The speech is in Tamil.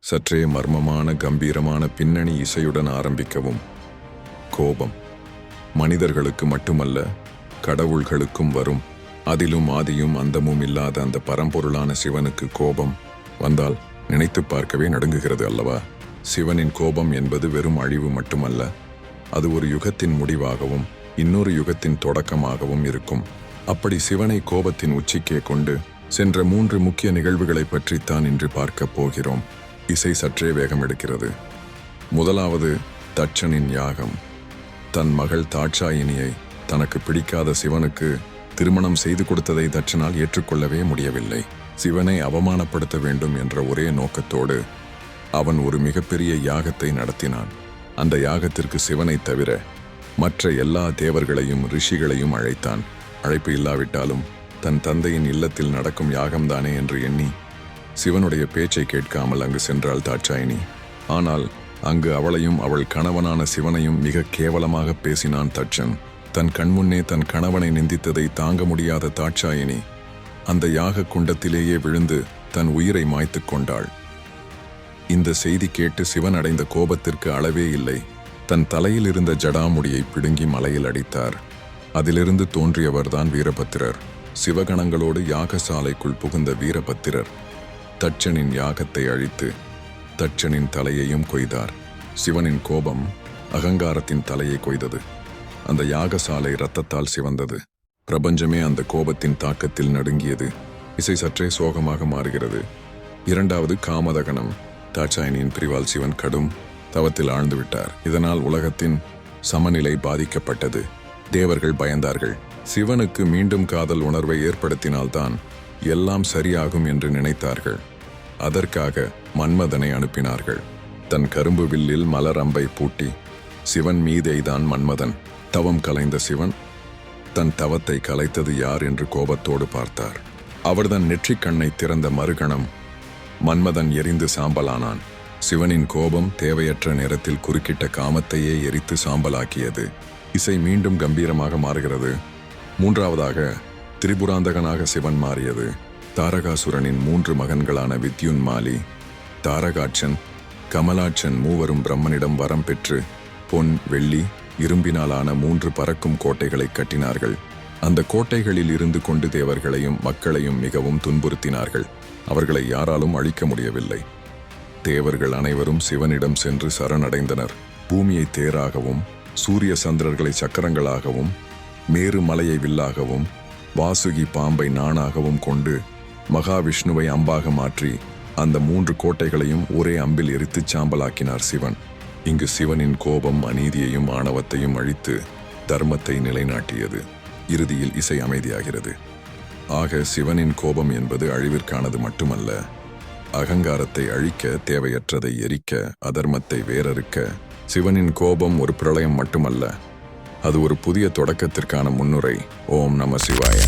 சற்றே மர்மமான கம்பீரமான பின்னணி இசையுடன் ஆரம்பிக்கவும். கோபம் மனிதர்களுக்கு மட்டுமல்ல, கடவுள்களுக்கும் வரும். அதிலும் ஆதியும் அந்தமும் இல்லாத அந்த பரம்பொருளான சிவனுக்கு கோபம் வந்தால் நினைத்து பார்க்கவே நடுங்குகிறது அல்லவா? சிவனின் கோபம் என்பது வெறும் அழிவு மட்டுமல்ல, அது ஒரு யுகத்தின் முடிவாகவும் இன்னொரு யுகத்தின் தொடக்கமாகவும் இருக்கும். அப்படி சிவனை கோபத்தின் உச்சிக்கே கொண்டு சென்ற 3 முக்கிய நிகழ்வுகளை பற்றித்தான் இன்று பார்க்கப் போகிறோம். இசை சற்றே வேகம் எடுக்கிறது. முதலாவது, தட்சனின் யாகம். தன் மகள் தாட்சாயினியை தனக்கு பிடிக்காத சிவனுக்கு திருமணம் செய்து கொடுத்ததை தட்சனால் ஏற்றுக்கொள்ளவே முடியவில்லை. சிவனை அவமானப்படுத்த வேண்டும் என்ற ஒரே நோக்கத்தோடு அவன் ஒரு மிகப்பெரிய யாகத்தை நடத்தினான். அந்த யாகத்திற்கு சிவனை தவிர மற்ற எல்லா தேவர்களையும் ரிஷிகளையும் அழைத்தான். அழைப்பு இல்லாவிட்டாலும் தன் தந்தையின் இல்லத்தில் நடக்கும் யாகம்தானே என்று எண்ணி சிவனுடைய பேச்சை கேட்காமல் அங்கு சென்றாள் தாட்சாயினி. ஆனால் அங்கு அவளையும் அவள் கணவனான சிவனையும் மிக கேவலமாக பேசினான் தட்சன். தன் கண்முன்னே தன் கணவனை நிந்தித்ததை தாங்க முடியாத தாட்சாயினி அந்த யாக குண்டத்திலேயே விழுந்து தன் உயிரை மாய்த்து கொண்டாள். இந்த செய்தி கேட்டு சிவன் அடைந்த கோபத்திற்கு அளவே இல்லை. தன் தலையில் இருந்த ஜடாமுடியை பிடுங்கி மலையில் அடித்தார். அதிலிருந்து தோன்றியவர்தான் வீரபத்திரர். சிவகணங்களோடு யாகசாலைக்குள் புகுந்த வீரபத்திரர் தட்சனின் யாகத்தை அழித்து தட்சனின் தலையையும் கொய்தார். சிவனின் கோபம் அகங்காரத்தின் தலையை கொய்தது. அந்த யாகசாலை இரத்தத்தால் சிவந்தது. பிரபஞ்சமே அந்த கோபத்தின் தாக்கத்தில் நடுங்கியது. இசை சற்றே சோகமாக மாறுகிறது. இரண்டாவது, காமதகனம். தாட்சாயினியின் பிரிவால் சிவன் கடும் தவத்தில் ஆழ்ந்து விட்டார். இதனால் உலகத்தின் சமநிலை பாதிக்கப்பட்டது. தேவர்கள் பயந்தார்கள். சிவனுக்கு மீண்டும் காதல் உணர்வை ஏற்படுத்தினால்தான் எல்லாம் சரியாகும் என்று நினைத்தார்கள். அதற்காக மன்மதனை அனுப்பினார்கள். தன் கரும்பு வில்லில் மலர் அம்பை பூட்டி சிவன் மீதேதான் மன்மதன். தவம் கலைந்த சிவன் தன் தவத்தை கலைத்தது யார் என்று கோபத்தோடு பார்த்தார். அவர்தன் நெற்றிக் கண்ணை திறந்த மறுகணம் மன்மதன் எரிந்து சாம்பலானான். சிவனின் கோபம் தேவையற்ற நேரத்தில் குறுக்கிட்ட காமத்தையே எரித்து சாம்பலாக்கியது. இசை மீண்டும் கம்பீரமாக மாறுகிறது. மூன்றாவதாக, திரிபுராந்தகனாக சிவன் மாறியது. தாரகாசுரனின் 3 மகன்களான வித்யுன்மாலி, தாரகாட்சன், கமலாட்சன் மூவரும் பிரம்மனிடம் வரம் பெற்று பொன், வெள்ளி, இரும்பினாலான 3 பறக்கும் கோட்டைகளை கட்டினார்கள். அந்த கோட்டைகளில் இருந்து கொண்டு தேவர்களையும் மக்களையும் மிகவும் துன்புறுத்தினார்கள். அவர்களை யாராலும் அழிக்க முடியவில்லை. தேவர்கள் அனைவரும் சிவனிடம் சென்று சரணடைந்தனர். பூமியை தேராகவும், சூரிய சந்திரர்களை சக்கரங்களாகவும், மேரு மலையை வில்லாகவும், வாசுகி பாம்பை நாணாகவும் கொண்டு மகாவிஷ்ணுவை அம்பாக மாற்றி அந்த 3 கோட்டைகளையும் ஒரே அம்பில் எரித்துச் சாம்பலாக்கினார் சிவன். இங்கு சிவனின் கோபம் அநீதியையும் ஆணவத்தையும் அழித்து தர்மத்தை நிலைநாட்டியது. இறுதியில் இசை அமைதியாகிறது. ஆக சிவனின் கோபம் என்பது அழிவிற்கானது மட்டுமல்ல, அகங்காரத்தை அழிக்க, தேவையற்றதை எரிக்க, அதர்மத்தை வேரறுக்க. சிவனின் கோபம் ஒரு பிரளயம் மட்டுமல்ல, அது ஒரு புதிய தொடக்கத்திற்கான முன்னுரை. ஓம் நம சிவாய.